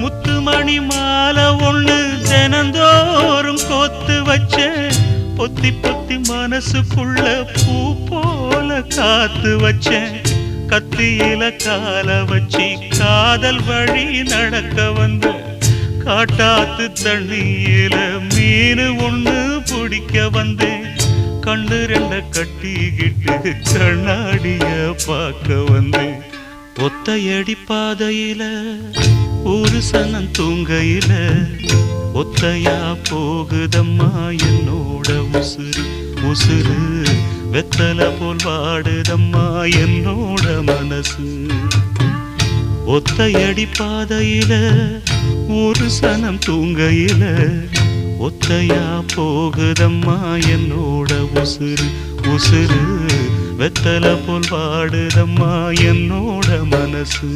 முத்துமணி மாலை ஒண்ணு தினந்தோறும் கோத்து வச்ச பொத்தி பொத்தி மனசுக்குள்ள பூ போல காத்து வச்சேன் கத்தியில கால வச்சி காதல் வழி நடக்க வந்த காட்டாத்து தண்ணியில மீனு ஒண்ணு பிடிக்க வந்தேன் கண்ணு ரெண்ட கட்டிக்கிட்டு கண்ணாடிய பார்க்க வந்தேன் ஒத்தையடி பாதையில ஒரு சனம் தூங்கையில ஒத்தையா போகுதம்மா என்னோட உசுறு உசுறு வெத்தல போல் வாடுதம்மா என்னோட மனசு ஒத்தையடி பாதையில ஒரு சனம் தூங்கையில ஒத்தையா போகுதம்மா என்னோட உசுறு உசுறு வெத்தல போல் வாடுதம்மா என்னோட மனசு